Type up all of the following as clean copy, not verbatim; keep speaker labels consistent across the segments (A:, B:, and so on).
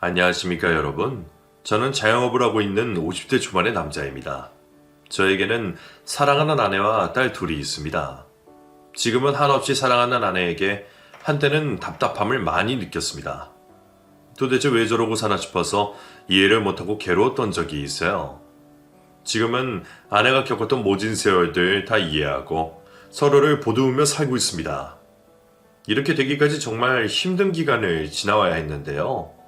A: 안녕하십니까 여러분. 저는 자영업을 하고 있는 50대 초반의 남자입니다. 저에게는 사랑하는 아내와 딸 둘이 있습니다. 지금은 한없이 사랑하는 아내에게 한때는 답답함을 많이 느꼈습니다. 도대체 왜 저러고 사나 싶어서 이해를 못하고 괴로웠던 적이 있어요. 지금은 아내가 겪었던 모진 세월들 다 이해하고 서로를 보듬으며 살고 있습니다. 이렇게 되기까지 정말 힘든 기간을 지나와야 했는데요.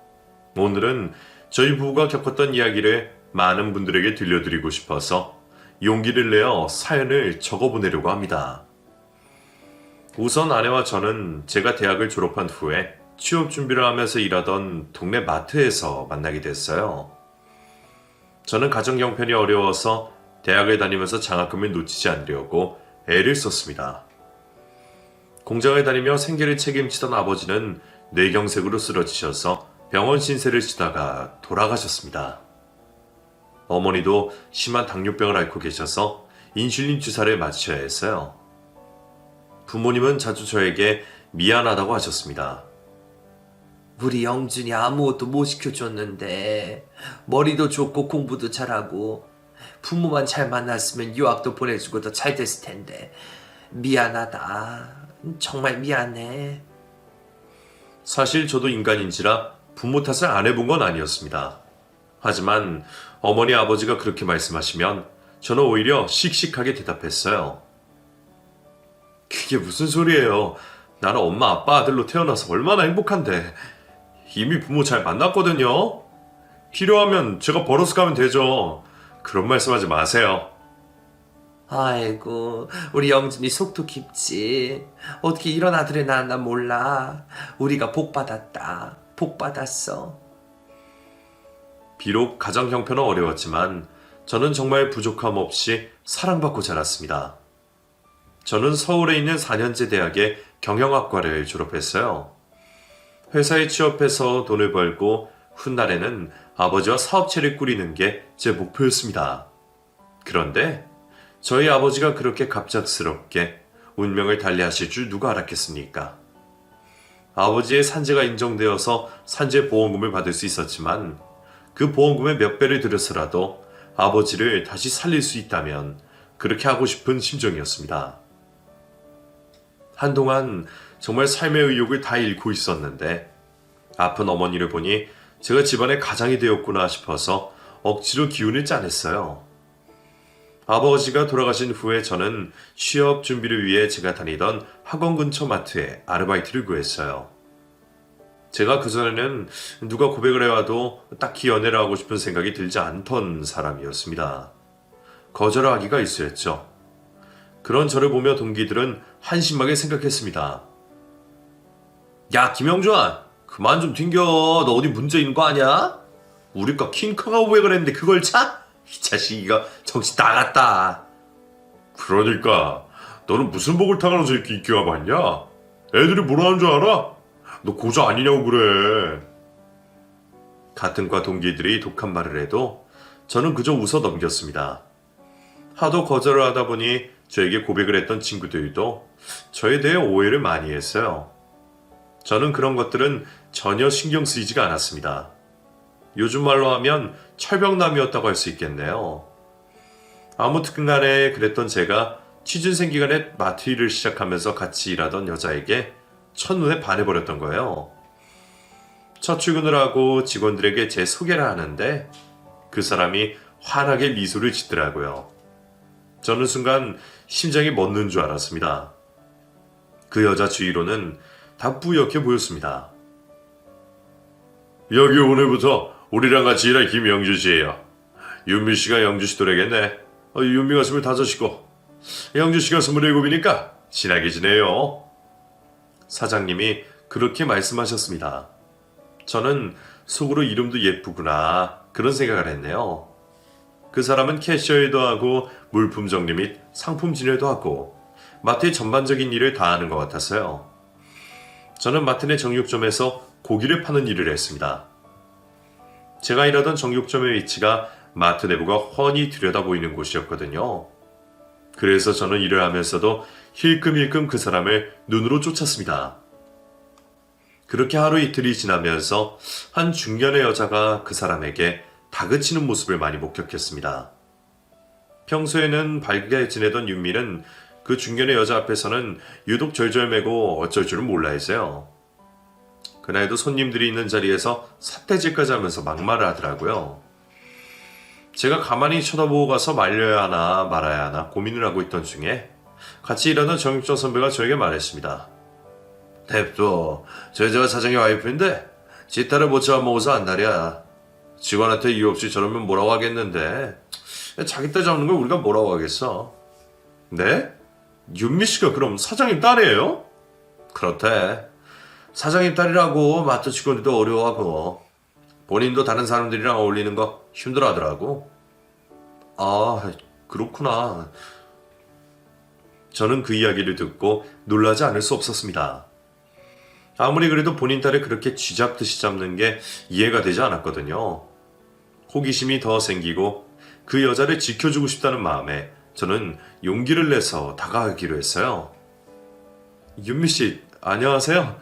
A: 오늘은 저희 부부가 겪었던 이야기를 많은 분들에게 들려드리고 싶어서 용기를 내어 사연을 적어보내려고 합니다. 우선 아내와 저는 제가 대학을 졸업한 후에 취업 준비를 하면서 일하던 동네 마트에서 만나게 됐어요. 저는 가정 형편이 어려워서 대학을 다니면서 장학금을 놓치지 않으려고 애를 썼습니다. 공장을 다니며 생계를 책임지던 아버지는 뇌경색으로 쓰러지셔서 병원 신세를 지다가 돌아가셨습니다. 어머니도 심한 당뇨병을 앓고 계셔서 인슐린 주사를 맞으셔야 했어요. 부모님은 자주 저에게 미안하다고 하셨습니다.
B: 우리 영준이 아무것도 못 시켜줬는데 머리도 좋고 공부도 잘하고 부모만 잘 만났으면 유학도 보내주고 더 잘 됐을 텐데 미안하다. 정말 미안해.
A: 사실 저도 인간인지라 부모 탓을 안 해본 건 아니었습니다. 하지만 어머니 아버지가 그렇게 말씀하시면 저는 오히려 씩씩하게 대답했어요. 그게 무슨 소리예요. 나는 엄마 아빠 아들로 태어나서 얼마나 행복한데. 이미 부모 잘 만났거든요. 필요하면 제가 벌어서 가면 되죠. 그런 말씀하지 마세요.
B: 아이고 우리 영준이 속도 깊지. 어떻게 이런 아들을 낳았나 몰라. 우리가 복 받았다. 복 받았어.
A: 비록 가정 형편은 어려웠지만 저는 정말 부족함 없이 사랑받고 자랐습니다. 저는 서울에 있는 4년제 대학의 경영학과를 졸업했어요. 회사에 취업해서 돈을 벌고 훗날에는 아버지와 사업체를 꾸리는 게 제 목표였습니다. 그런데 저희 아버지가 그렇게 갑작스럽게 운명을 달리하실 줄 누가 알았겠습니까? 아버지의 산재가 인정되어서 산재 보험금을 받을 수 있었지만 그 보험금의 몇 배를 들여서라도 아버지를 다시 살릴 수 있다면 그렇게 하고 싶은 심정이었습니다. 한동안 정말 삶의 의욕을 다 잃고 있었는데 아픈 어머니를 보니 제가 집안의 가장이 되었구나 싶어서 억지로 기운을 짜냈어요. 아버지가 돌아가신 후에 저는 취업 준비를 위해 제가 다니던 학원 근처 마트에 아르바이트를 구했어요. 제가 그전에는 누가 고백을 해와도 딱히 연애를 하고 싶은 생각이 들지 않던 사람이었습니다. 거절하기가 일쑤였죠. 그런 저를 보며 동기들은 한심하게 생각했습니다. 야 김영주아 그만 좀 튕겨. 너 어디 문제 있는 거 아니야? 우리과 킹카가 고백을 했는데 그걸 차? 이 자식 이거 정신 나갔다. 그러니까 너는 무슨 복을 타가면서 이렇게 인기가 많냐? 애들이 뭐라 하는 줄 알아? 너 고자 아니냐고 그래. 같은 과 동기들이 독한 말을 해도 저는 그저 웃어 넘겼습니다. 하도 거절을 하다 보니 저에게 고백을 했던 친구들도 저에 대해 오해를 많이 했어요. 저는 그런 것들은 전혀 신경 쓰이지가 않았습니다. 요즘 말로 하면 철벽남이었다고 할 수 있겠네요. 아무튼 간에 그랬던 제가 취준생 기간에 마트 일을 시작하면서 같이 일하던 여자에게 첫눈에 반해버렸던 거예요. 첫 출근을 하고 직원들에게 제 소개를 하는데 그 사람이 환하게 미소를 짓더라고요. 저는 순간 심장이 멎는 줄 알았습니다. 그 여자 주위로는 다 뿌옇게 보였습니다. 여기 오늘부터 우리랑 같이 일할 김영주 씨예요. 윤미 씨가 영주 씨 또래겠네. 윤미가 25이고 영주 씨가 27이니까 친하게 지내요. 사장님이 그렇게 말씀하셨습니다. 저는 속으로 이름도 예쁘구나 그런 생각을 했네요. 그 사람은 캐셔일도 하고 물품 정리 및 상품 진열도 하고 마트의 전반적인 일을 다 하는 것 같았어요. 저는 마트 내 정육점에서 고기를 파는 일을 했습니다. 제가 일하던 정육점의 위치가 마트 내부가 훤히 들여다보이는 곳이었거든요. 그래서 저는 일을 하면서도 힐끔힐끔 그 사람을 눈으로 쫓았습니다. 그렇게 하루 이틀이 지나면서 한 중년의 여자가 그 사람에게 다그치는 모습을 많이 목격했습니다. 평소에는 밝게 지내던 윤미는 그 중년의 여자 앞에서는 유독 절절매고 어쩔 줄은 몰라 했어요. 그날도 손님들이 있는 자리에서 삿대질까지 하면서 막말을 하더라고요. 제가 가만히 쳐다보고 가서 말려야 하나 말아야 하나 고민을 하고 있던 중에 같이 일하던 정육점 선배가 저에게 말했습니다. 냅둬. 저 여자가 사장의 와이프인데 지타를 못 잡아먹어서 안달이야. 직원한테 이유 없이 저러면 뭐라고 하겠는데 자기 딸 잡는 걸 우리가 뭐라고 하겠어. 네? 윤미 씨가 그럼 사장님 딸이에요? 그렇대. 사장님 딸이라고 마트 직원들도 어려워하고 본인도 다른 사람들이랑 어울리는 거 힘들어하더라고. 아, 그렇구나. 저는 그 이야기를 듣고 놀라지 않을 수 없었습니다. 아무리 그래도 본인 딸을 그렇게 쥐잡듯이 잡는 게 이해가 되지 않았거든요. 호기심이 더 생기고 그 여자를 지켜주고 싶다는 마음에 저는 용기를 내서 다가가기로 했어요. 윤미 씨, 안녕하세요.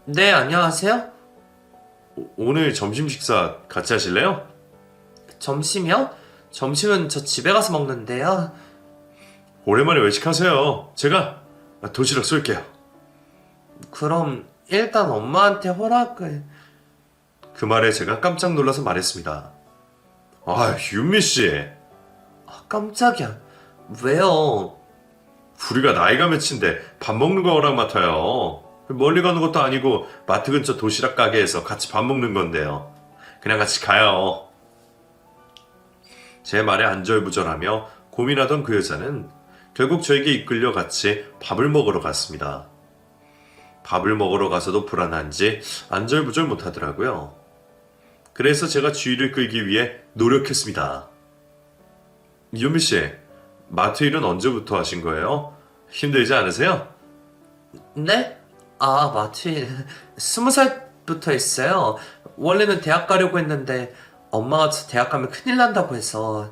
B: 네, 안녕하세요?
A: 오늘 점심 식사 같이 하실래요?
B: 점심이요? 점심은 저 집에 가서 먹는데요.
A: 오랜만에 외식하세요. 제가 도시락 쏠게요.
B: 그럼 일단 엄마한테 허락을...
A: 그 말에 제가 깜짝 놀라서 말했습니다. 아, 윤미 씨.
B: 아, 깜짝이야. 왜요?
A: 우리가 나이가 몇인데 밥 먹는 거 허락 맡아요. 멀리 가는 것도 아니고 마트 근처 도시락 가게에서 같이 밥 먹는 건데요. 그냥 같이 가요. 제 말에 안절부절하며 고민하던 그 여자는 결국 저에게 이끌려 같이 밥을 먹으러 갔습니다. 밥을 먹으러 가서도 불안한지 안절부절 못하더라고요. 그래서 제가 주의를 끌기 위해 노력했습니다. 유미 씨, 마트 일은 언제부터 하신 거예요? 힘들지 않으세요?
B: 네? 아, 마트일 20살부터 했어요. 원래는 대학 가려고 했는데 엄마가 저 대학 가면 큰일 난다고 해서.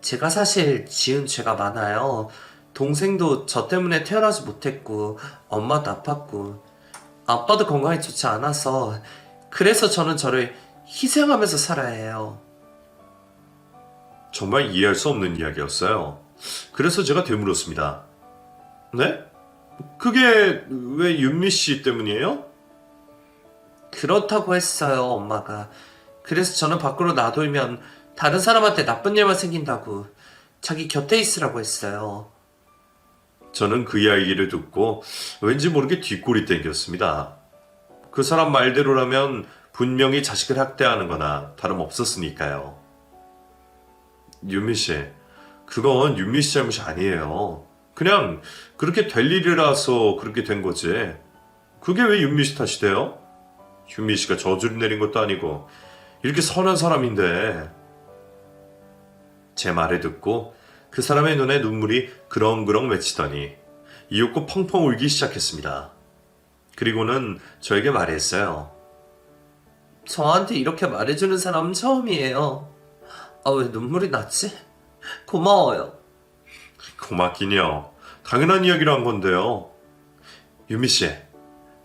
B: 제가 사실 지은 죄가 많아요. 동생도 저 때문에 태어나지 못했고 엄마도 아팠고 아빠도 건강이 좋지 않아서. 그래서 저는 저를 희생하면서 살아야 해요.
A: 정말 이해할 수 없는 이야기였어요. 그래서 제가 되물었습니다. 네? 그게 왜 윤미 씨 때문이에요?
B: 그렇다고 했어요, 엄마가. 그래서 저는 밖으로 나돌면 다른 사람한테 나쁜 일만 생긴다고 자기 곁에 있으라고 했어요.
A: 저는 그 이야기를 듣고 왠지 모르게 뒷골이 땡겼습니다. 그 사람 말대로라면 분명히 자식을 학대하는 거나 다름없었으니까요. 윤미 씨, 그건 윤미 씨 잘못이 아니에요. 그냥 그렇게 될 일이라서 그렇게 된 거지. 그게 왜 윤미 씨 탓이 돼요? 윤미 씨가 저주를 내린 것도 아니고 이렇게 선한 사람인데. 제 말을 듣고 그 사람의 눈에 눈물이 그렁그렁 맺히더니 이윽고 펑펑 울기 시작했습니다. 그리고는 저에게 말했어요.
B: 저한테 이렇게 말해주는 사람은 처음이에요. 아, 왜 눈물이 났지? 고마워요.
A: 고맙긴요. 당연한 이야기를 한 건데요. 유미 씨,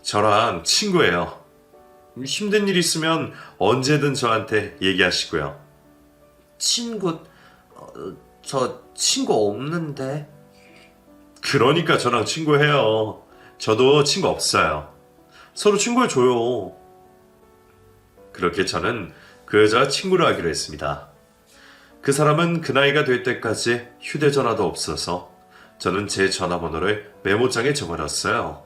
A: 저랑 친구예요. 힘든 일 있으면 언제든 저한테 얘기하시고요.
B: 친구... 저 친구 없는데.
A: 그러니까 저랑 친구해요. 저도 친구 없어요. 서로 친구해줘요. 그렇게 저는 그 여자와 친구를 하기로 했습니다. 그 사람은 그 나이가 될 때까지 휴대전화도 없어서 저는 제 전화번호를 메모장에 적어놨어요.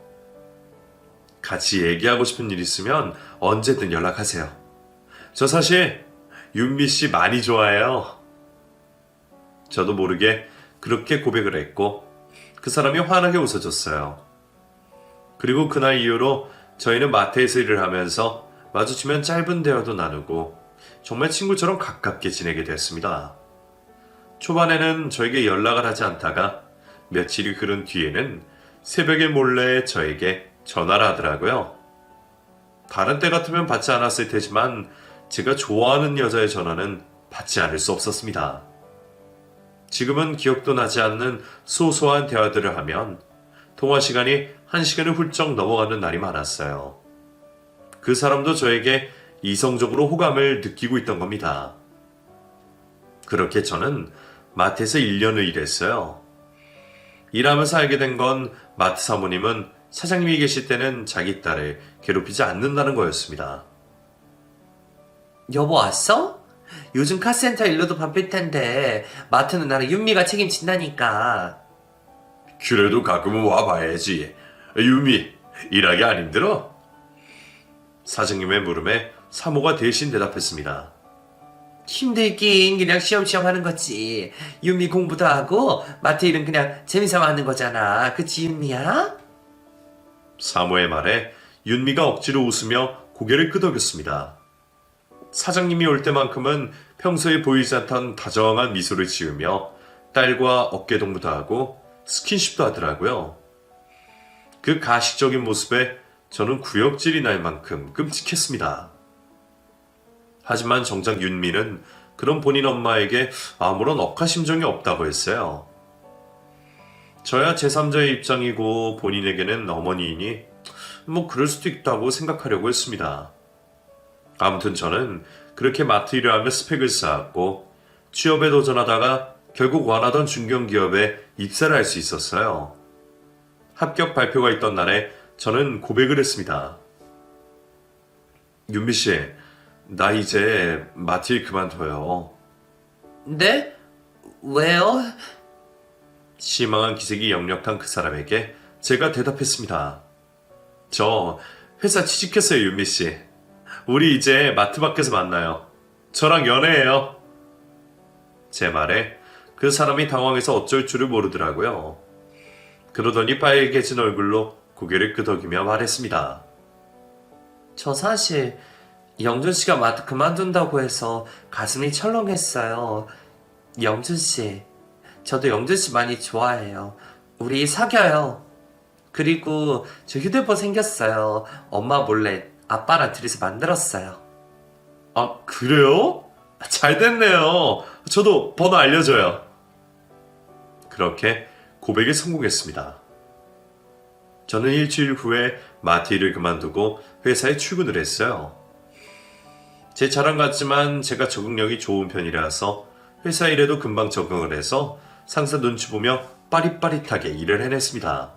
A: 같이 얘기하고 싶은 일 있으면 언제든 연락하세요. 저 사실 윤미 씨 많이 좋아해요. 저도 모르게 그렇게 고백을 했고 그 사람이 환하게 웃어줬어요. 그리고 그날 이후로 저희는 마트에서 일을 하면서 마주치면 짧은 대화도 나누고 정말 친구처럼 가깝게 지내게 됐습니다. 초반에는 저에게 연락을 하지 않다가 며칠이 흐른 뒤에는 새벽에 몰래 저에게 전화를 하더라고요. 다른 때 같으면 받지 않았을 테지만 제가 좋아하는 여자의 전화는 받지 않을 수 없었습니다. 지금은 기억도 나지 않는 소소한 대화들을 하면 통화 시간이 1시간을 훌쩍 넘어가는 날이 많았어요. 그 사람도 저에게 이성적으로 호감을 느끼고 있던 겁니다. 그렇게 저는 마트에서 1년을 일했어요. 일하면서 알게 된 건 마트 사모님은 사장님이 계실 때는 자기 딸을 괴롭히지 않는다는 거였습니다.
B: 여보 왔어? 요즘 카센터 일로도 바쁠 텐데 마트는 나랑 윤미가 책임진다니까.
A: 그래도 가끔은 와봐야지. 유미, 일하기 안 힘들어? 사장님의 물음에 사모가 대신 대답했습니다.
B: 힘들긴 그냥 쉬엄쉬엄 하는 거지. 윤미 공부도 하고 마트 일은 그냥 재미삼아 하는 거잖아. 그치 윤미야?
A: 사모의 말에 윤미가 억지로 웃으며 고개를 끄덕였습니다. 사장님이 올 때만큼은 평소에 보이지 않던 다정한 미소를 지으며 딸과 어깨동무도 하고 스킨십도 하더라고요. 그 가식적인 모습에 저는 구역질이 날 만큼 끔찍했습니다. 하지만 정작 윤미는 그런 본인 엄마에게 아무런 억하심정이 없다고 했어요. 저야 제3자의 입장이고 본인에게는 어머니이니 뭐 그럴 수도 있다고 생각하려고 했습니다. 아무튼 저는 그렇게 마트 일을 하며 스펙을 쌓았고 취업에 도전하다가 결국 원하던 중견기업에 입사를 할 수 있었어요. 합격 발표가 있던 날에 저는 고백을 했습니다. 윤미 씨, 나 이제 마트 일 그만둬요.
B: 네? 왜요?
A: 실망한 기색이 역력한 그 사람에게 제가 대답했습니다. 저 회사 취직했어요, 윤미 씨. 우리 이제 마트 밖에서 만나요. 저랑 연애해요. 제 말에 그 사람이 당황해서 어쩔 줄을 모르더라고요. 그러더니 빨개진 얼굴로 고개를 끄덕이며 말했습니다.
B: 저 사실 영준 씨가 마트 그만둔다고 해서 가슴이 철렁했어요. 영준 씨, 저도 영준 씨 많이 좋아해요. 우리 사겨요. 그리고 저 휴대폰 생겼어요. 엄마 몰래 아빠랑 둘이서 만들었어요.
A: 아, 그래요? 잘 됐네요. 저도 번호 알려줘요. 그렇게 고백에 성공했습니다. 저는 일주일 후에 마트 일을 그만두고 회사에 출근을 했어요. 제 자랑 같지만 제가 적응력이 좋은 편이라서 회사 일에도 금방 적응을 해서 상사 눈치 보며 빠릿빠릿하게 일을 해냈습니다.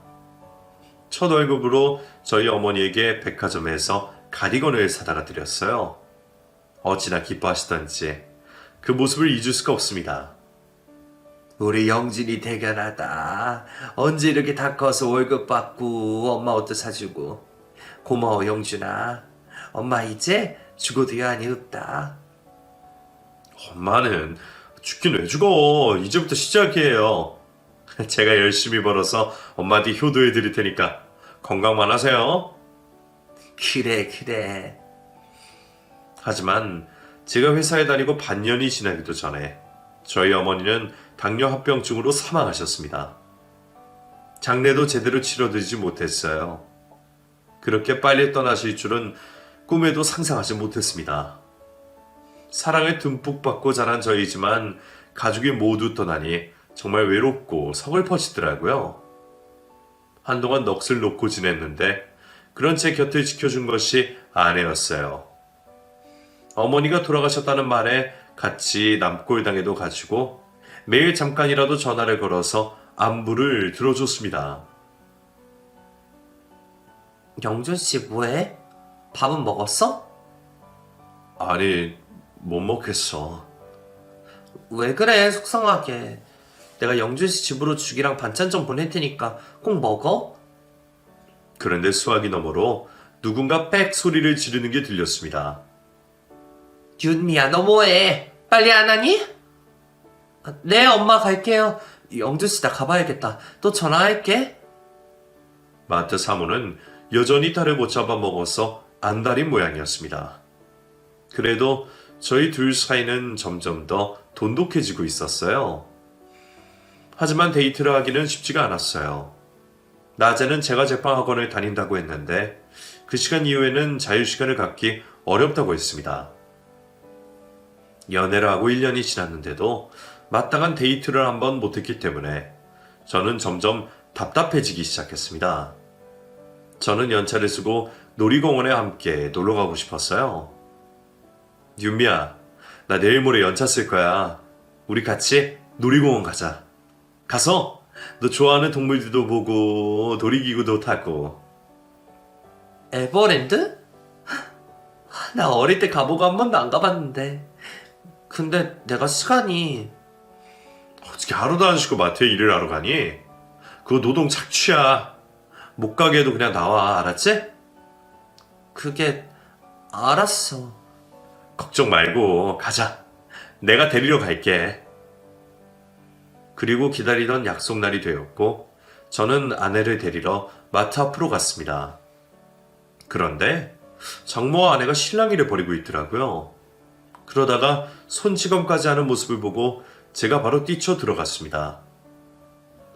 A: 첫 월급으로 저희 어머니에게 백화점에서 가디건을 사다가 드렸어요. 어찌나 기뻐하시던지 그 모습을 잊을 수가 없습니다.
B: 우리 영진이 대견하다. 언제 이렇게 다 커서 월급 받고 엄마 옷도 사주고. 고마워 영준아. 엄마 이제 죽어도 여한이 없다.
A: 엄마는 죽긴 왜 죽어. 이제부터 시작이에요. 제가 열심히 벌어서 엄마한테 효도해 드릴 테니까 건강만 하세요.
B: 그래.
A: 하지만 제가 회사에 다니고 반년이 지나기도 전에 저희 어머니는 당뇨 합병증으로 사망하셨습니다. 장례도 제대로 치러드리지 못했어요. 그렇게 빨리 떠나실 줄은 꿈에도 상상하지 못했습니다. 사랑을 듬뿍 받고 자란 저희지만 가족이 모두 떠나니 정말 외롭고 서글퍼지더라고요. 한동안 넋을 놓고 지냈는데 그런 제 곁을 지켜준 것이 아내였어요. 어머니가 돌아가셨다는 말에 같이 남골당에도 가지고 매일 잠깐이라도 전화를 걸어서 안부를 들어줬습니다.
B: 영준 씨 뭐해? 밥은 먹었어?
A: 아니, 못 먹겠어.
B: 왜 그래 속상하게. 내가 영준 씨 집으로 죽이랑 반찬 좀 보낼 테니까 꼭 먹어?
A: 그런데 수화기 너머로 누군가 빽 소리를 지르는 게 들렸습니다.
B: 윤미야 너 뭐해? 빨리 안 하니? 네 엄마 갈게요. 영준 씨 나 가봐야겠다. 또 전화할게.
A: 마트 사모는 여전히 딸을 못 잡아먹어서 안달인 모양이었습니다. 그래도 저희 둘 사이는 점점 더 돈독해지고 있었어요. 하지만 데이트를 하기는 쉽지가 않았어요. 낮에는 제가 제빵학원을 다닌다고 했는데 그 시간 이후에는 자유시간을 갖기 어렵다고 했습니다. 연애를 하고 1년이 지났는데도 마땅한 데이트를 한번 못했기 때문에 저는 점점 답답해지기 시작했습니다. 저는 연차를 쓰고 놀이공원에 함께 놀러 가고 싶었어요. 윤미야, 나 내일 모레 연차 쓸 거야. 우리 같이 놀이공원 가자. 가서 너 좋아하는 동물들도 보고 놀이기구도 타고.
B: 에버랜드? 나 어릴 때 가보고 한 번도 안 가봤는데. 근데 내가 시간이...
A: 어떻게 하루도 안 쉬고 마트에 일을 하러 가니? 그거 노동 착취야. 못 가게 해도 그냥 나와, 알았지?
B: 그게... 알았어.
A: 걱정 말고 가자. 내가 데리러 갈게. 그리고 기다리던 약속 날이 되었고 저는 아내를 데리러 마트 앞으로 갔습니다. 그런데 장모와 아내가 실랑이를 벌이고 있더라고요. 그러다가 손찌검까지 하는 모습을 보고 제가 바로 뛰쳐 들어갔습니다.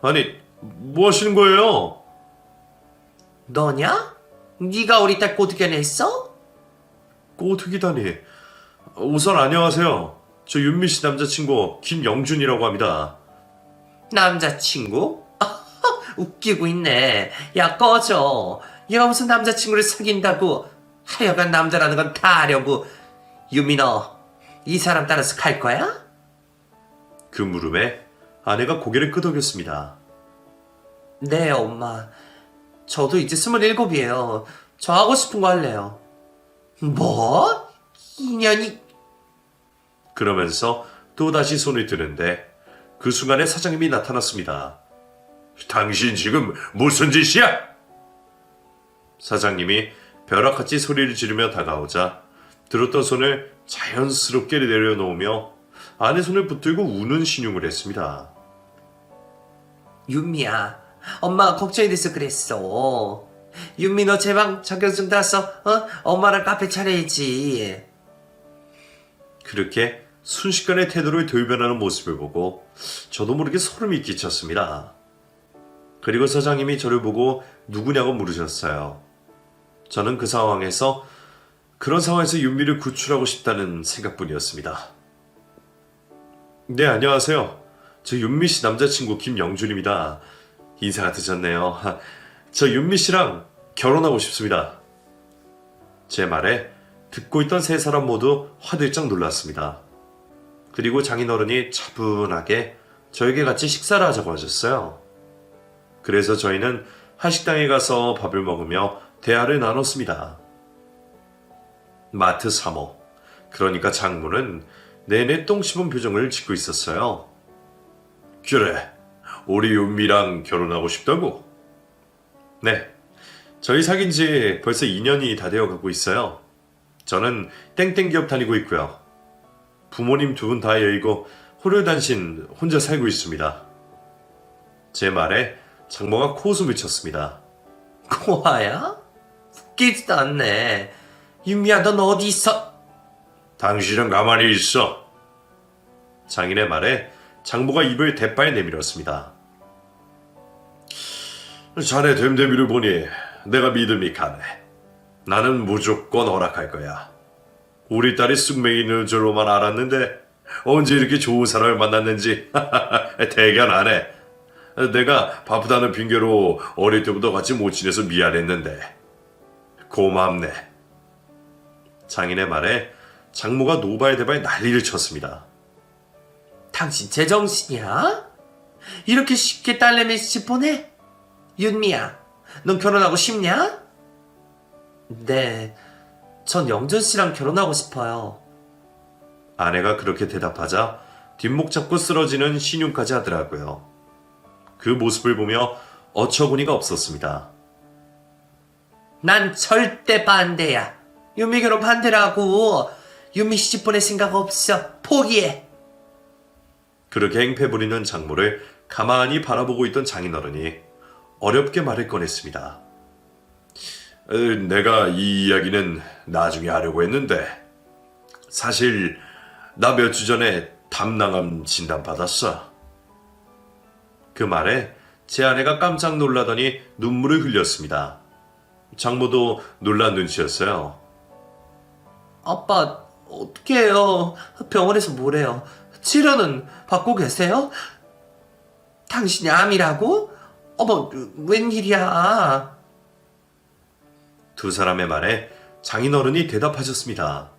A: 아니, 뭐 하시는 거예요?
B: 너냐? 네가 우리 딸 꼬드겨 냈어?
A: 꼬투기다니. 우선 안녕하세요. 저 윤미 씨 남자친구 김영준이라고 합니다.
B: 남자친구? 웃기고 있네. 야 꺼져. 얘가 무슨 남자친구를 사귄다고. 하여간 남자라는 건 다 아려고. 유미 너 이 사람 따라서 갈 거야?
A: 그 물음에 아내가 고개를 끄덕였습니다.
B: 네 엄마. 저도 이제 27이에요. 저 하고 싶은 거 할래요. 뭐? 인연이...
A: 그러면서 또다시 손을 드는데 그 순간에 사장님이 나타났습니다. 당신 지금 무슨 짓이야? 사장님이 벼락같이 소리를 지르며 다가오자 들었던 손을 자연스럽게 내려놓으며 아내 손을 붙들고 우는 신용을 했습니다.
B: 윤미야, 엄마가 걱정이 돼서 그랬어. 윤미 너 제 방 자격증 따서 엄마랑 카페 차려야지.
A: 그렇게 순식간에 태도를 돌변하는 모습을 보고 저도 모르게 소름이 끼쳤습니다. 그리고 사장님이 저를 보고 누구냐고 물으셨어요. 저는 그런 상황에서 윤미를 구출하고 싶다는 생각뿐이었습니다. 네, 안녕하세요. 저 윤미 씨 남자친구 김영준입니다. 인사가 늦었네요. 저 윤미 씨랑 결혼하고 싶습니다. 제 말에 듣고 있던 세 사람 모두 화들짝 놀랐습니다. 그리고 장인어른이 차분하게 저에게 같이 식사를 하자고 하셨어요. 그래서 저희는 한식당에 가서 밥을 먹으며 대화를 나눴습니다. 마트 3호, 그러니까 장모는 내내 똥 씹은 표정을 짓고 있었어요. 그래, 우리 윤미랑 결혼하고 싶다고? 네, 저희 사귄 지 벌써 2년이 다 되어 가고 있어요. 저는 땡땡 기업 다니고 있고요. 부모님 두 분 다 여의고 호려단신 혼자 살고 있습니다. 제 말에 장모가 코웃음을 쳤습니다.
B: 코아야? 웃기지도 않네. 윤미야 넌 어디 있어?
A: 당신은 가만히 있어. 장인의 말에 장모가 입을 대빨 내밀었습니다. 자네 됨됨이를 보니 내가 믿음이 가네. 나는 무조건 허락할 거야. 우리 딸이 쑥맥이는 줄로만 알았는데 언제 이렇게 좋은 사람을 만났는지 대견 안 해. 내가 바쁘다는 핑계로 어릴 때부터 같이 못 지내서 미안했는데 고맙네. 장인의 말에 장모가 노발대발 난리를 쳤습니다.
B: 당신 제정신이야? 이렇게 쉽게 딸내미 집 보내? 윤미야 넌 결혼하고 싶냐? 네, 전 영준 씨랑 결혼하고 싶어요.
A: 아내가 그렇게 대답하자 뒷목 잡고 쓰러지는 신용까지 하더라고요. 그 모습을 보며 어처구니가 없었습니다.
B: 난 절대 반대야. 윤미 결혼 반대라고. 윤미 시집 보낼 생각 없어. 포기해.
A: 그렇게 행패 부리는 장모를 가만히 바라보고 있던 장인어른이 어렵게 말을 꺼냈습니다. 내가 이 이야기는 나중에 하려고 했는데 사실 나 몇 주 전에 담낭암 진단 받았어. 그 말에 제 아내가 깜짝 놀라더니 눈물을 흘렸습니다. 장모도 놀란 눈치였어요.
B: 아빠 어떻게 해요? 병원에서 뭐래요? 치료는 받고 계세요? 당신이 암이라고? 어머 웬일이야.
A: 두 사람의 말에 장인어른이 대답하셨습니다.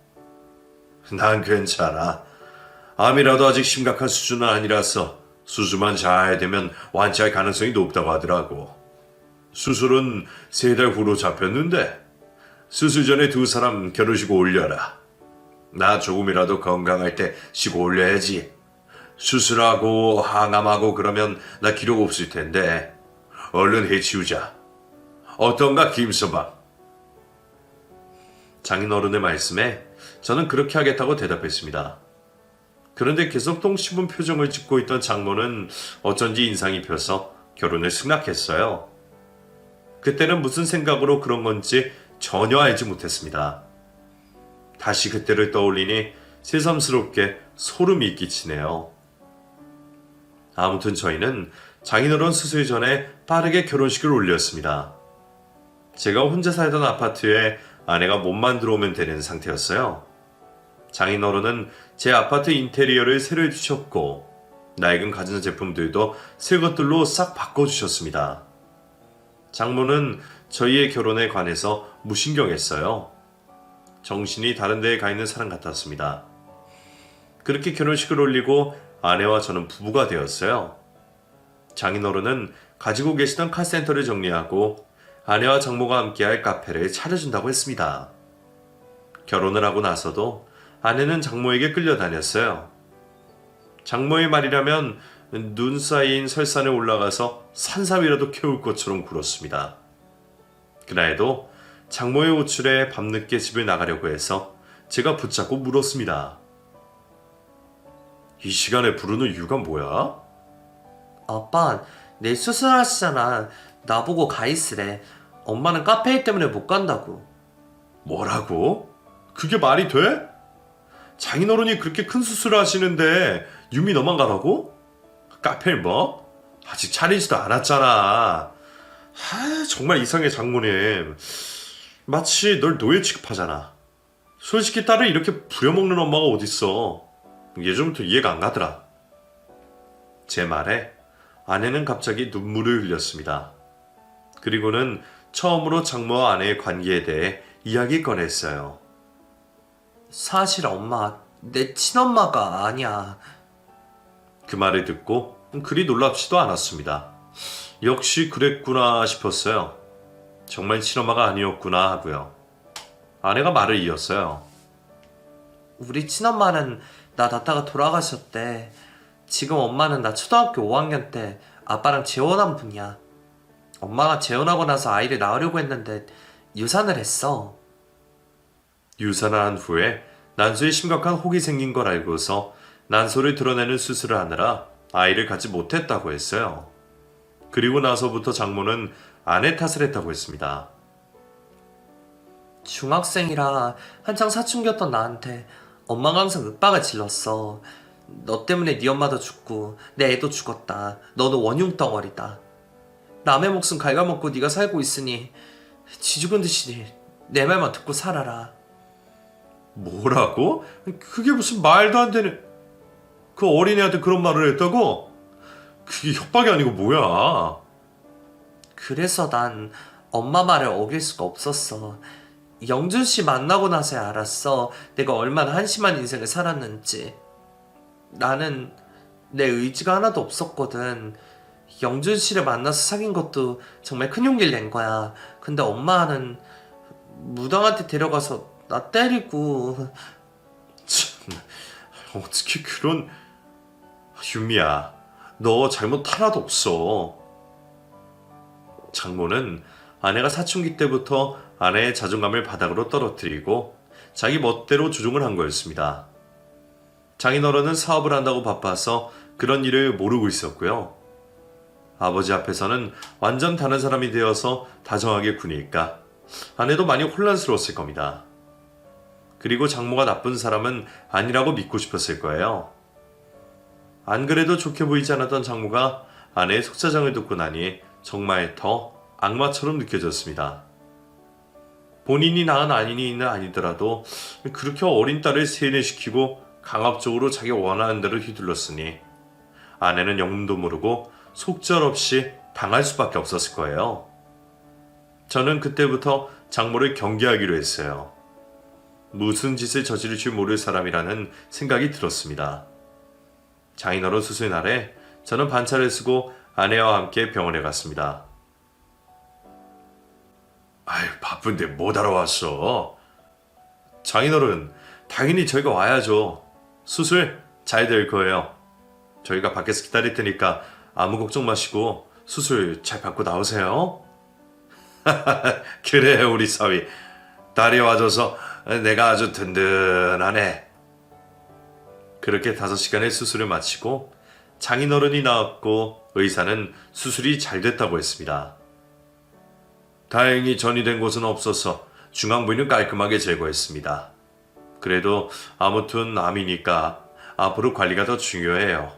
A: 난 괜찮아. 암이라도 아직 심각한 수준은 아니라서 수술만 잘 되면 완치할 가능성이 높다고 하더라고. 수술은 3달 후로 잡혔는데 수술 전에 두 사람 결혼식 올려라. 나 조금이라도 건강할 때 쉬고 올려야지. 수술하고 항암하고 그러면 나 기록 없을 텐데 얼른 해치우자. 어떤가 김서방? 장인어른의 말씀에 저는 그렇게 하겠다고 대답했습니다. 그런데 계속 똥 씹은 표정을 짓고 있던 장모는 어쩐지 인상이 펴서 결혼을 승낙했어요. 그때는 무슨 생각으로 그런 건지 전혀 알지 못했습니다. 다시 그때를 떠올리니 새삼스럽게 소름이 끼치네요. 아무튼 저희는 장인어른 수술 전에 빠르게 결혼식을 올렸습니다. 제가 혼자 살던 아파트에 아내가 몸만 들어오면 되는 상태였어요. 장인어른은 제 아파트 인테리어를 새로 해주셨고 낡은 가전제품들도 새 것들로 싹 바꿔주셨습니다. 장모는 저희의 결혼에 관해서 무신경했어요. 정신이 다른 데에 가 있는 사람 같았습니다. 그렇게 결혼식을 올리고 아내와 저는 부부가 되었어요. 장인어른은 가지고 계시던 카센터를 정리하고 아내와 장모가 함께할 카페를 차려준다고 했습니다. 결혼을 하고 나서도 아내는 장모에게 끌려다녔어요. 장모의 말이라면 눈 쌓인 설산에 올라가서 산삼이라도 캐올 것처럼 굴었습니다. 그날에도 장모의 호출에 밤늦게 집을 나가려고 해서 제가 붙잡고 물었습니다. 이 시간에 부르는 이유가 뭐야?
B: 아빠, 내일 수술하시잖아. 나보고 가 있으래. 엄마는 카페 일 때문에 못 간다고.
A: 뭐라고? 그게 말이 돼? 장인어른이 그렇게 큰 수술을 하시는데 유미 너만 가라고? 카페를 뭐? 아직 차리지도 않았잖아. 정말 이상해 장모님. 마치 널 노예 취급하잖아. 솔직히 딸을 이렇게 부려먹는 엄마가 어딨어. 예전부터 이해가 안 가더라. 제 말에 아내는 갑자기 눈물을 흘렸습니다. 그리고는 처음으로 장모와 아내의 관계에 대해 이야기 꺼냈어요.
B: 사실 엄마, 내 친엄마가 아니야.
A: 그 말을 듣고 그리 놀랍지도 않았습니다. 역시 그랬구나 싶었어요. 정말 친엄마가 아니었구나 하고요. 아내가 말을 이었어요.
B: 우리 친엄마는 나 낳다가 돌아가셨대. 지금 엄마는 나 초등학교 5학년 때 아빠랑 재혼한 분이야. 엄마가 재혼하고 나서 아이를 낳으려고 했는데 유산을 했어.
A: 유산을 한 후에 난소에 심각한 혹이 생긴 걸 알고서 난소를 드러내는 수술을 하느라 아이를 갖지 못했다고 했어요. 그리고 나서부터 장모는 아내 탓을 했다고 했습니다.
B: 중학생이라 한창 사춘기였던 나한테 엄마가 항상 윽박을 질렀어. 너 때문에 네 엄마도 죽고 내 애도 죽었다. 너는 원흉 덩어리다. 남의 목숨 갉아먹고 네가 살고 있으니 쥐 죽은 듯이 내 말만 듣고 살아라.
A: 뭐라고? 그게 무슨 말도 안 되는... 그 어린애한테 그런 말을 했다고? 그게 협박이 아니고 뭐야?
B: 그래서 난 엄마 말을 어길 수가 없었어. 영준 씨 만나고 나서야 알았어. 내가 얼마나 한심한 인생을 살았는지. 나는 내 의지가 하나도 없었거든. 영준 씨를 만나서 사귄 것도 정말 큰 용기를 낸 거야. 근데 엄마는 무당한테 데려가서 나 때리고.
A: 참, 어떻게 그런... 유미야, 너 잘못 하나도 없어. 장모는 아내가 사춘기 때부터 아내의 자존감을 바닥으로 떨어뜨리고 자기 멋대로 조종을 한 거였습니다. 장인어른은 사업을 한다고 바빠서 그런 일을 모르고 있었고요. 아버지 앞에서는 완전 다른 사람이 되어서 다정하게 구니까 아내도 많이 혼란스러웠을 겁니다. 그리고 장모가 나쁜 사람은 아니라고 믿고 싶었을 거예요. 안 그래도 좋게 보이지 않았던 장모가 아내의 속사정을 듣고 나니 정말 더 악마처럼 느껴졌습니다. 본인이 낳은 아니니는 아니더라도 그렇게 어린 딸을 세뇌시키고 강압적으로 자기 원하는 대로 휘둘렀으니 아내는 영문도 모르고 속절없이 당할 수밖에 없었을 거예요. 저는 그때부터 장모를 경계하기로 했어요. 무슨 짓을 저지를지 모를 사람이라는 생각이 들었습니다. 장인어른 수술 날에 저는 반차를 쓰고 아내와 함께 병원에 갔습니다. 아유, 바쁜데 못 알아왔어. 장인어른, 당연히 저희가 와야죠. 수술 잘 될 거예요. 저희가 밖에서 기다릴 테니까 아무 걱정 마시고 수술 잘 받고 나오세요. 그래, 우리 사위. 딸이 와줘서 내가 아주 든든하네. 그렇게 5시간의 수술을 마치고 장인어른이 나왔고 의사는 수술이 잘 됐다고 했습니다. 다행히 전이 된 곳은 없어서 중앙 부위는 깔끔하게 제거했습니다. 그래도 아무튼 암이니까 앞으로 관리가 더 중요해요.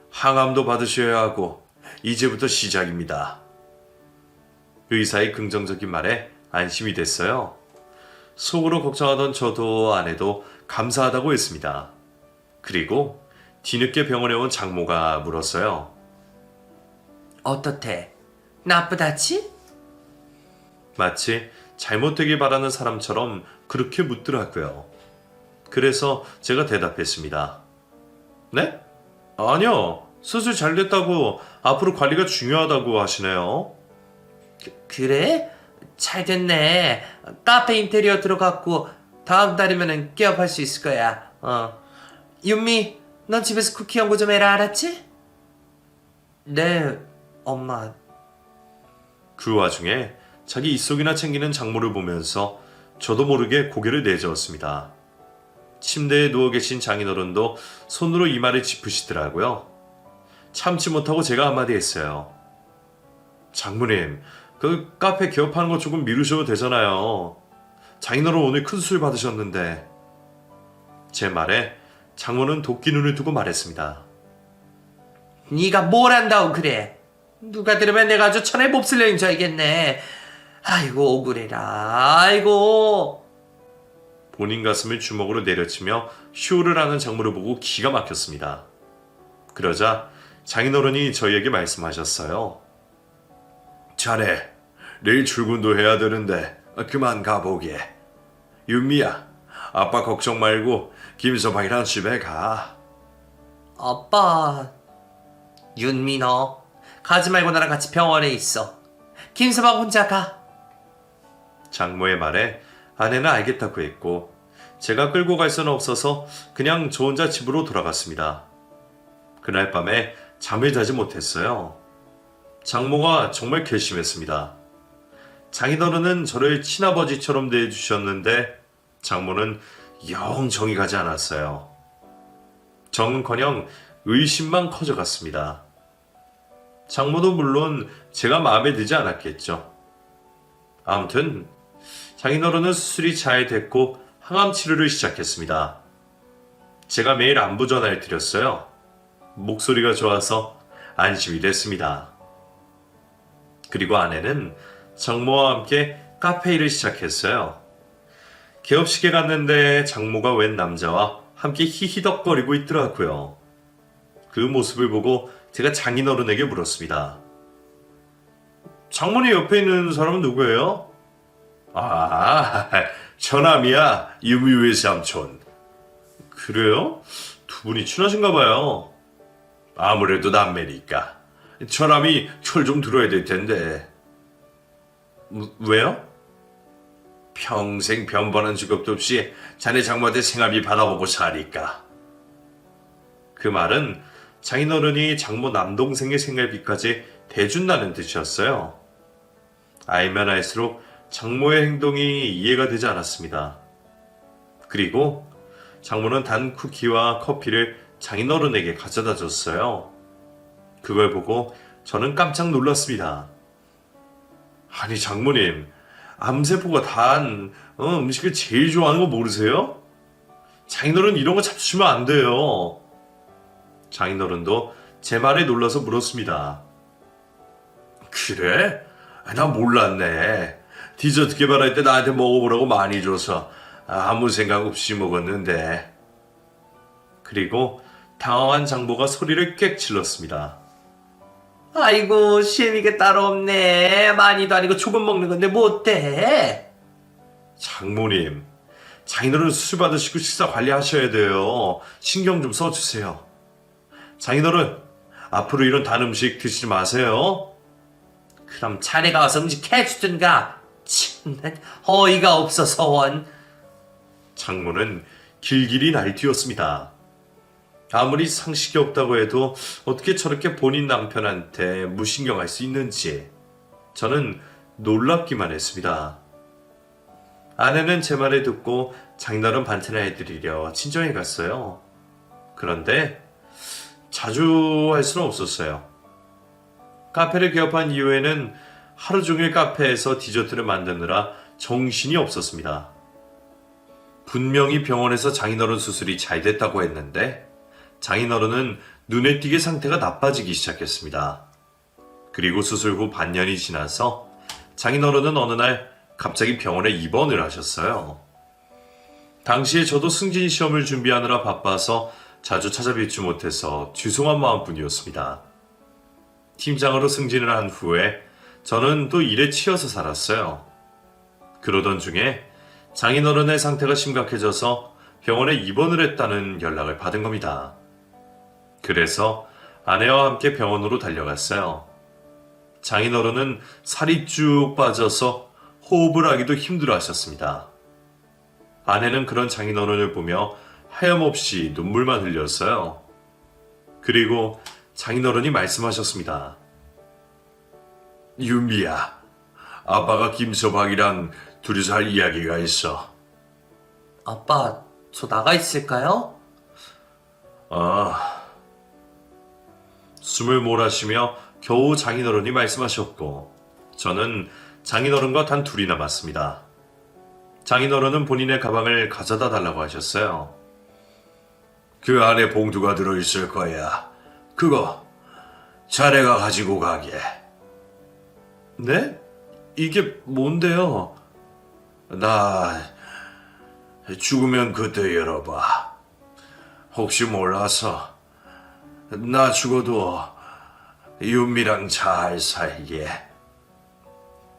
A: 항암도 받으셔야 하고 이제부터 시작입니다. 의사의 긍정적인 말에 안심이 됐어요. 속으로 걱정하던 저도 아내도 감사하다고 했습니다. 그리고 뒤늦게 병원에 온 장모가 물었어요.
B: 어떻대? 나쁘다치?
A: 마치 잘못되길 바라는 사람처럼 그렇게 묻더라고요. 그래서 제가 대답했습니다. 네? 아니요. 수술 잘 됐다고 앞으로 관리가 중요하다고 하시네요.
B: 그래? 잘 됐네. 카페 인테리어 들어갔고 다음 달이면 개업할 수 있을 거야. 윤미, 넌 집에서 쿠키 연구 좀 해라, 알았지? 네, 엄마.
A: 그 와중에 자기 입속이나 챙기는 장모를 보면서 저도 모르게 고개를 내저었습니다. 침대에 누워 계신 장인어른도 손으로 이마를 짚으시더라고요. 참지 못하고 제가 한마디 했어요. 장모님, 그 카페 개업하는 거 조금 미루셔도 되잖아요. 장인어른 오늘 큰 수술 받으셨는데. 제 말에 장모는 도끼 눈을 두고 말했습니다.
B: 네가 뭘 안다고 그래? 누가 들으면 내가 아주 천에 몹쓸려 인자이겠네. 아이고 억울해라. 아이고.
A: 본인 가슴을 주먹으로 내려치며 쇼를 하는 장모를 보고 기가 막혔습니다. 그러자 장인어른이 저희에게 말씀하셨어요. 자네, 내일 출근도 해야 되는데 그만 가보게. 윤미야, 아빠 걱정 말고 김서방이랑 집에 가.
B: 아빠. 윤미 너 가지 말고 나랑 같이 병원에 있어. 김서방 혼자 가.
A: 장모의 말에 아내는 알겠다고 했고 제가 끌고 갈 수는 없어서 그냥 저 혼자 집으로 돌아갔습니다. 그날 밤에 잠을 자지 못했어요. 장모가 정말 괘씸했습니다. 장인어른은 저를 친아버지처럼 대해주셨는데 장모는 영 정이 가지 않았어요. 정은커녕 의심만 커져갔습니다. 장모도 물론 제가 마음에 들지 않았겠죠. 아무튼 장인어른은 수술이 잘 됐고 항암 치료를 시작했습니다. 제가 매일 안부 전화를 드렸어요. 목소리가 좋아서 안심이 됐습니다. 그리고 아내는 장모와 함께 카페 일을 시작했어요. 개업식에 갔는데 장모가 웬 남자와 함께 히히덕거리고 있더라고요. 그 모습을 보고 제가 장인어른에게 물었습니다. 장모님 옆에 있는 사람은 누구예요? 아, 처남이야. 유미우의 삼촌. 그래요? 두 분이 친하신가 봐요. 아무래도 남매니까. 처남이 철 좀 들어야 될 텐데. 왜요? 평생 변번한 직업도 없이 자네 장모한테 생활비 받아보고 사니까. 그 말은 장인어른이 장모 남동생의 생활비까지 대준다는 뜻이었어요. 알면 알수록 장모의 행동이 이해가 되지 않았습니다. 그리고 장모는 단 쿠키와 커피를 장인어른에게 가져다 줬어요. 그걸 보고 저는 깜짝 놀랐습니다. 아니 장모님, 암세포가 단 음식을 제일 좋아하는 거 모르세요? 장인어른 이런 거 잡수시면 안 돼요. 장인어른도 제 말에 놀라서 물었습니다. 그래? 나 몰랐네. 디저트 개발할 때 나한테 먹어보라고 많이 줘서 아무 생각 없이 먹었는데. 그리고 당황한 장모가 소리를 꽥 질렀습니다.
B: 아이고 시애미가 따로 없네. 많이도 아니고 조금 먹는 건데 뭐 어때?
A: 장모님, 장인어른 수술 받으시고 식사 관리하셔야 돼요. 신경 좀 써주세요. 장인어른, 앞으로 이런 단 음식 드시지 마세요.
B: 그럼 자네가 와서 음식 해주든가. 참나 어이가 없어서 원.
A: 장모는 길길이 날뛰었습니다. 아무리 상식이 없다고 해도 어떻게 저렇게 본인 남편한테 무신경할 수 있는지 저는 놀랍기만 했습니다. 아내는 제 말을 듣고 장인어른 반찬을 해드리려 친정에 갔어요. 그런데 자주 할 수는 없었어요. 카페를 개업한 이후에는 하루 종일 카페에서 디저트를 만드느라 정신이 없었습니다. 분명히 병원에서 장인어른 수술이 잘 됐다고 했는데 장인어른은 눈에 띄게 상태가 나빠지기 시작했습니다. 그리고 수술 후 반년이 지나서 장인어른은 어느 날 갑자기 병원에 입원을 하셨어요. 당시에 저도 승진 시험을 준비하느라 바빠서 자주 찾아뵙지 못해서 죄송한 마음뿐이었습니다. 팀장으로 승진을 한 후에 저는 또 일에 치여서 살았어요. 그러던 중에 장인어른의 상태가 심각해져서 병원에 입원을 했다는 연락을 받은 겁니다. 그래서 아내와 함께 병원으로 달려갔어요. 장인어른은 살이 쭉 빠져서 호흡을 하기도 힘들어 하셨습니다. 아내는 그런 장인어른을 보며 하염없이 눈물만 흘렸어요. 그리고 장인어른이 말씀하셨습니다. 윤미야, 아빠가 김서방이랑 둘이서 할 이야기가 있어.
B: 아빠, 저 나가 있을까요?
A: 숨을 몰아쉬며 겨우 장인어른이 말씀하셨고 저는 장인어른과 단 둘이 남았습니다. 장인어른은 본인의 가방을 가져다 달라고 하셨어요. 그 안에 봉투가 들어있을 거야. 그거 자네가 가지고 가게. 네? 이게 뭔데요? 나 죽으면 그때 열어봐. 혹시 몰라서 나 죽어도 윤미랑 잘 살게.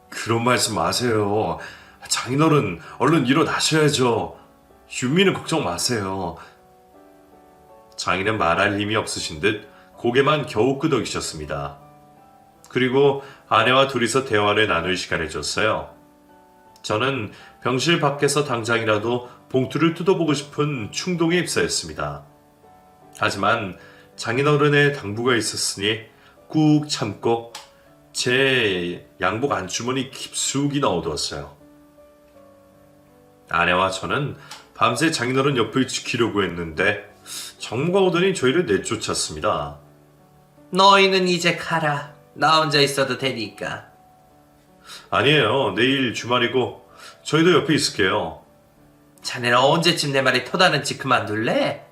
A: 그런 말씀 마세요. 장인어른 얼른 일어나셔야죠. 윤미는 걱정 마세요. 장인은 말할 힘이 없으신 듯 고개만 겨우 끄덕이셨습니다. 그리고 아내와 둘이서 대화를 나눌 시간을 줬어요. 저는 병실 밖에서 당장이라도 봉투를 뜯어보고 싶은 충동에 휩싸였습니다. 하지만 장인어른의 당부가 있었으니 꾹 참고 제 양복 안주머니 깊숙이 넣어두었어요. 아내와 저는 밤새 장인어른 옆을 지키려고 했는데 장모가 오더니 저희를 내쫓았습니다.
B: 너희는 이제 가라. 나 혼자 있어도 되니까.
A: 아니에요. 내일 주말이고 저희도 옆에 있을게요.
B: 자네는 언제쯤 내 말에 토다는지 그만둘래?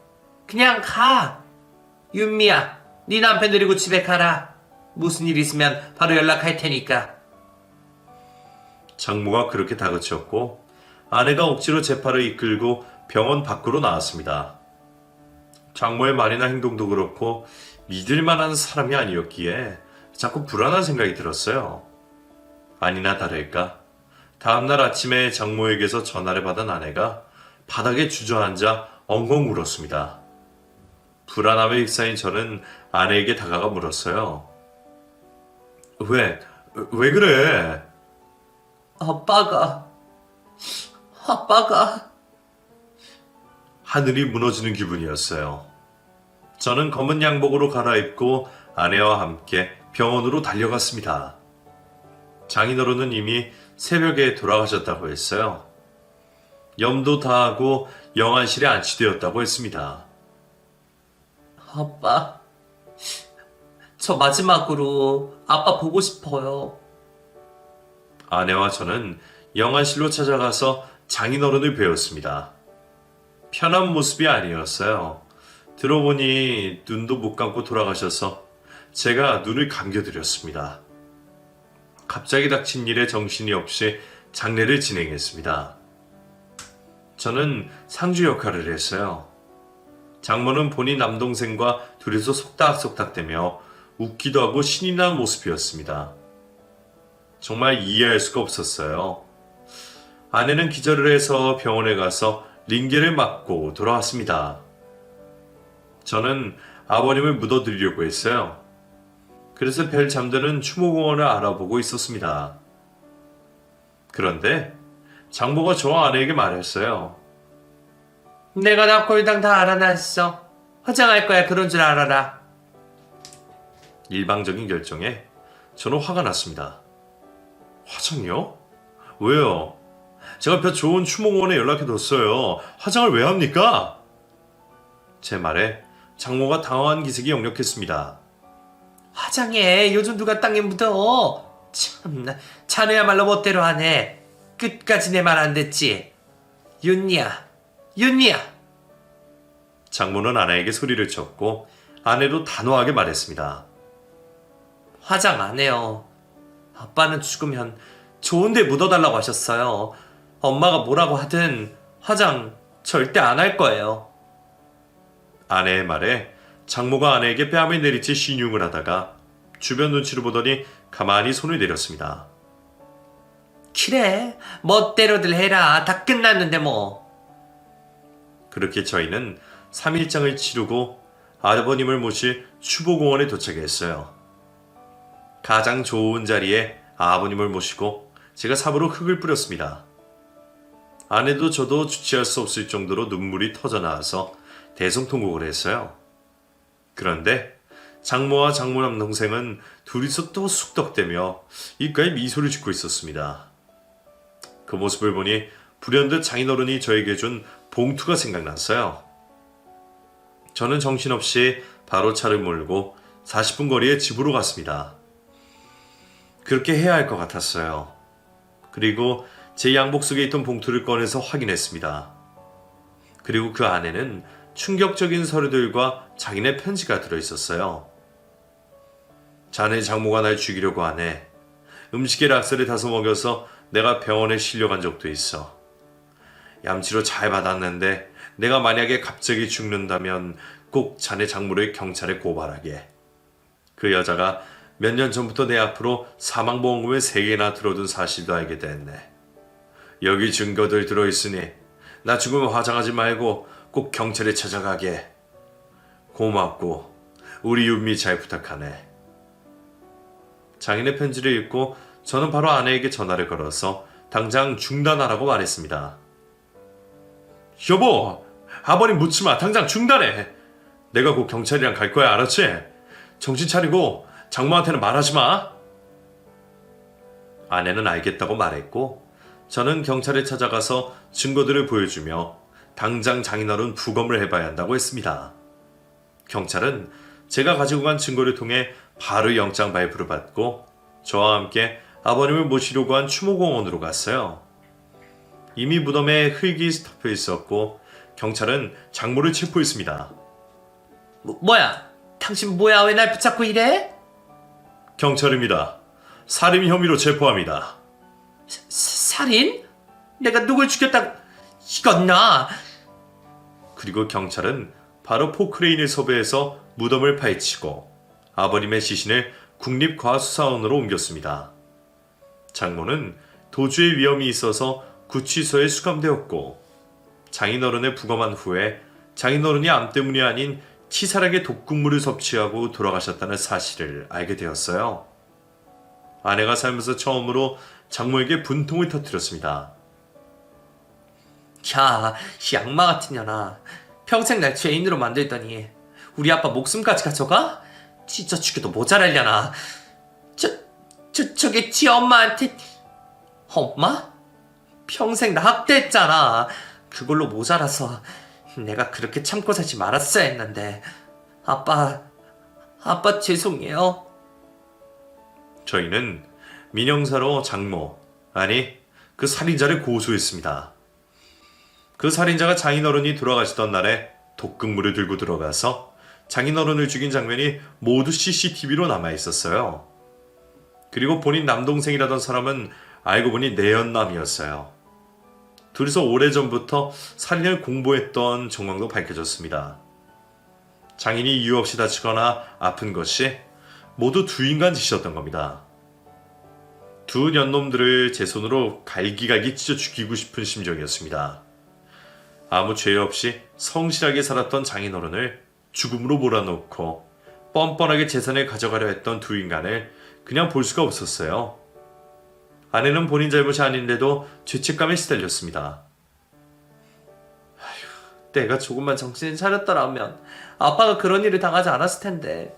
B: 그냥 가. 윤미야, 네 남편 데리고 집에 가라. 무슨 일 있으면 바로 연락할 테니까.
A: 장모가 그렇게 다그쳤고 아내가 억지로 제 팔을 이끌고 병원 밖으로 나왔습니다. 장모의 말이나 행동도 그렇고 믿을 만한 사람이 아니었기에 자꾸 불안한 생각이 들었어요. 아니나 다를까 다음날 아침에 장모에게서 전화를 받은 아내가 바닥에 주저앉아 엉엉 울었습니다. 불안함에 휩싸인 저는 아내에게 다가가 물었어요. 왜 그래?
B: 아빠가
A: 하늘이 무너지는 기분이었어요. 저는 검은 양복으로 갈아입고 아내와 함께 병원으로 달려갔습니다. 장인어른은 이미 새벽에 돌아가셨다고 했어요. 염도 다 하고 영안실에 안치되었다고 했습니다.
B: 아빠, 저 마지막으로 아빠 보고 싶어요.
A: 아내와 저는 영안실로 찾아가서 장인어른을 뵈었습니다. 편한 모습이 아니었어요. 들어보니 눈도 못 감고 돌아가셔서 제가 눈을 감겨드렸습니다. 갑자기 닥친 일에 정신이 없이 장례를 진행했습니다. 저는 상주 역할을 했어요. 장모는 본인 남동생과 둘이서 속닥속닥대며 웃기도 하고 신이 난 모습이었습니다. 정말 이해할 수가 없었어요. 아내는 기절을 해서 병원에 가서 링겔을 맞고 돌아왔습니다. 저는 아버님을 묻어드리려고 했어요. 그래서 별 잠드는 추모공원을 알아보고 있었습니다. 그런데 장모가 저와 아내에게 말했어요.
B: 내가 나 꼴당 다 알아놨어. 화장할 거야. 그런 줄 알아라.
A: 일방적인 결정에 저는 화가 났습니다. 화장이요? 왜요? 제가 별 좋은 추모공원에 연락해뒀어요. 화장을 왜 합니까? 제 말에 장모가 당황한 기색이 역력했습니다.
B: 화장해. 요즘 누가 땅에 묻어. 참나. 자네야말로 멋대로 하네. 끝까지 내 말 안 듣지. 윤니야.
A: 장모는 아내에게 소리를 쳤고 아내도 단호하게 말했습니다.
B: 화장 안 해요. 아빠는 죽으면 좋은데 묻어달라고 하셨어요. 엄마가 뭐라고 하든 화장 절대 안 할 거예요.
A: 아내의 말에 장모가 아내에게 뺨을 내리치 신용을 하다가 주변 눈치를 보더니 가만히 손을 내렸습니다.
B: 그래. 멋대로들 해라. 다 끝났는데 뭐.
A: 그렇게 저희는 3일장을 치르고 아버님을 모실 추보공원에 도착했어요. 가장 좋은 자리에 아버님을 모시고 제가 삽으로 흙을 뿌렸습니다. 아내도 저도 주체할 수 없을 정도로 눈물이 터져 나와서 대성통곡을 했어요. 그런데 장모와 장모 남동생은 둘이서 또 쑥덕대며 입가에 미소를 짓고 있었습니다. 그 모습을 보니 불현듯 장인어른이 저에게 준 봉투가 생각났어요. 저는 정신없이 바로 차를 몰고 40분 거리의 집으로 갔습니다. 그렇게 해야 할 것 같았어요. 그리고 제 양복 속에 있던 봉투를 꺼내서 확인했습니다. 그리고 그 안에는 충격적인 서류들과 장인의 편지가 들어있었어요. 자네 장모가 날 죽이려고 하네. 음식에 락스를 다서 먹여서 내가 병원에 실려간 적도 있어. 얌치로 잘 받았는데 내가 만약에 갑자기 죽는다면 꼭 자네 장모를 경찰에 고발하게. 그 여자가 몇 년 전부터 내 앞으로 사망보험금을 3개나 들어둔 사실도 알게 됐네. 여기 증거들 들어있으니 나 죽으면 화장하지 말고 꼭 경찰에 찾아가게. 고맙고 우리 윤미 잘 부탁하네. 장인의 편지를 읽고 저는 바로 아내에게 전화를 걸어서 당장 중단하라고 말했습니다. 여보, 아버님 묻지 마. 당장 중단해. 내가 곧 경찰이랑 갈 거야, 알았지? 정신 차리고 장모한테는 말하지 마. 아내는 알겠다고 말했고 저는 경찰에 찾아가서 증거들을 보여주며 당장 장인어른 부검을 해봐야 한다고 했습니다. 경찰은 제가 가지고 간 증거를 통해 바로 영장 발부를 받고 저와 함께 아버님을 모시려고 한 추모공원으로 갔어요. 이미 무덤에 흙이 덮여 있었고 경찰은 장모를 체포했습니다.
B: 뭐야? 당신 뭐야? 왜 날 붙잡고 이래?
A: 경찰입니다. 살인 혐의로 체포합니다.
B: 살인? 내가 누굴 죽였다? 이건 나.
A: 그리고 경찰은 바로 포크레인을 섭외해서 무덤을 파헤치고 아버님의 시신을 국립과수사원으로 옮겼습니다. 장모는 도주의 위험이 있어서 구치소에 수감되었고 장인어른을 부검한 후에 장인어른이 암 때문이 아닌 치사하게 독극물을 섭취하고 돌아가셨다는 사실을 알게 되었어요. 아내가 살면서 처음으로 장모에게 분통을 터뜨렸습니다.
B: 야, 이 악마 같은 년아. 평생 날 죄인으로 만들더니 우리 아빠 목숨까지 가져가? 진짜 죽여도 모자랄려나. 저게 지 엄마한테. 엄마? 평생 나 학대했잖아. 그걸로 모자라서 내가 그렇게 참고 살지 말았어야 했는데. 아빠 죄송해요.
A: 저희는 민형사로 장모, 아니 그 살인자를 고소했습니다. 그 살인자가 장인어른이 돌아가시던 날에 독극물을 들고 들어가서 장인어른을 죽인 장면이 모두 CCTV로 남아있었어요. 그리고 본인 남동생이라던 사람은 알고 보니 내연남이었어요. 둘이서 오래전부터 살인을 공모했던 정황도 밝혀졌습니다. 장인이 이유 없이 다치거나 아픈 것이 모두 두 인간 짓이었던 겁니다. 두 년놈들을 제 손으로 갈기갈기 찢어 죽이고 싶은 심정이었습니다. 아무 죄 없이 성실하게 살았던 장인어른을 죽음으로 몰아넣고 뻔뻔하게 재산을 가져가려 했던 두 인간을 그냥 볼 수가 없었어요. 아내는 본인 잘못이 아닌데도 죄책감에 시달렸습니다.
B: 내가 조금만 정신을 차렸더라면 아빠가 그런 일을 당하지 않았을 텐데.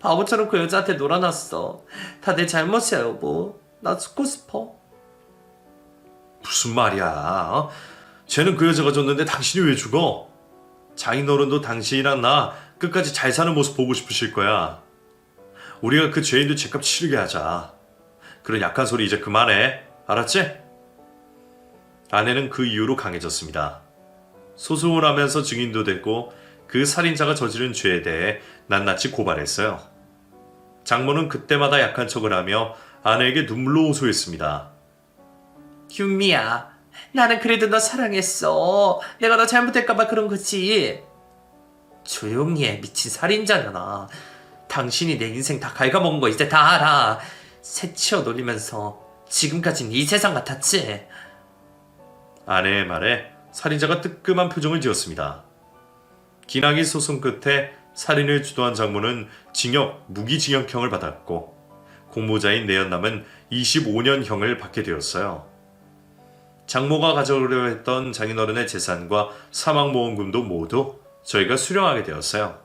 B: 바보처럼 그 여자한테 놀아놨어. 다 내 잘못이야, 여보. 나 죽고 싶어.
A: 무슨 말이야? 어? 쟤는 그 여자가 줬는데 당신이 왜 죽어? 장인어른도 당신이랑 나 끝까지 잘 사는 모습 보고 싶으실 거야. 우리가 그 죄인들 죄값 치르게 하자. 그런 약한 소리 이제 그만해. 알았지? 아내는 그 이후로 강해졌습니다. 소송을 하면서 증인도 됐고 그 살인자가 저지른 죄에 대해 낱낱이 고발했어요. 장모는 그때마다 약한 척을 하며 아내에게 눈물로 호소했습니다.
B: 윤미야, 나는 그래도 너 사랑했어. 내가 너 잘못할까봐 그런 거지. 조용히 해, 미친 살인자려나. 당신이 내 인생 다 갉아먹은 거 이제 다 알아. 새치어 놀리면서 지금까진 이 세상 같았지.
A: 아내의 말에 살인자가 뜨끔한 표정을 지었습니다. 기나긴 소송 끝에 살인을 주도한 장모는 징역, 무기징역형을 받았고 공모자인 내연남은 25년형을 받게 되었어요. 장모가 가져오려 했던 장인어른의 재산과 사망보험금도 모두 저희가 수령하게 되었어요.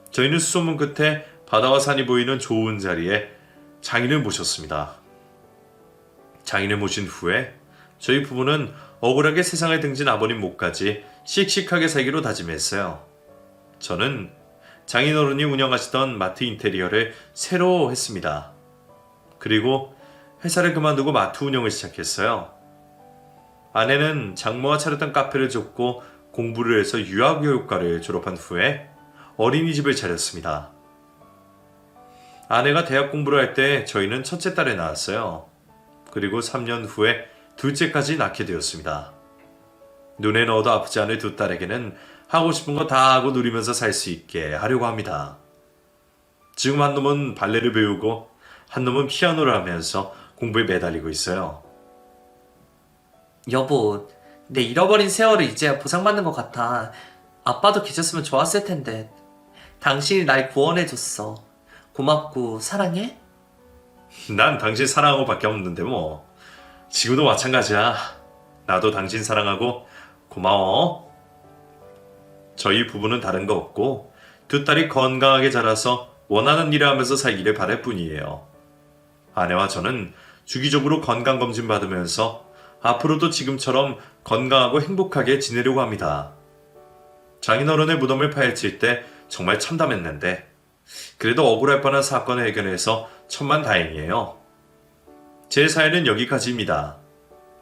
A: 저희는 수소문 끝에 바다와 산이 보이는 좋은 자리에 장인을 모셨습니다. 장인을 모신 후에 저희 부부는 억울하게 세상을 등진 아버님 몫까지 씩씩하게 살기로 다짐했어요. 저는 장인어른이 운영하시던 마트 인테리어를 새로 했습니다. 그리고 회사를 그만두고 마트 운영을 시작했어요. 아내는 장모가 차렸던 카페를 접고 공부를 해서 유아교육과를 졸업한 후에 어린이집을 차렸습니다. 아내가 대학 공부를 할 때 저희는 첫째 딸을 낳았어요. 그리고 3년 후에 둘째까지 낳게 되었습니다. 눈에 넣어도 아프지 않을 두 딸에게는 하고 싶은 거 다 하고 누리면서 살 수 있게 하려고 합니다. 지금 한 놈은 발레를 배우고 한 놈은 피아노를 하면서 공부에 매달리고 있어요.
B: 여보, 내 잃어버린 세월을 이제야 보상받는 것 같아. 아빠도 계셨으면 좋았을 텐데. 당신이 날 구원해줬어. 고맙고 사랑해?
A: 난 당신 사랑하고 밖에 없는데 뭐. 지금도 마찬가지야. 나도 당신 사랑하고 고마워. 저희 부부는 다른 거 없고 두 딸이 건강하게 자라서 원하는 일을 하면서 살기를 바랄 뿐이에요. 아내와 저는 주기적으로 건강검진 받으면서 앞으로도 지금처럼 건강하고 행복하게 지내려고 합니다. 장인어른의 무덤을 파헤칠 때 정말 참담했는데 그래도 억울할 뻔한 사건을 해결해서 천만다행이에요. 제 사연은 여기까지입니다.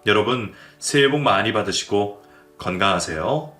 A: 여러분 새해 복 많이 받으시고 건강하세요.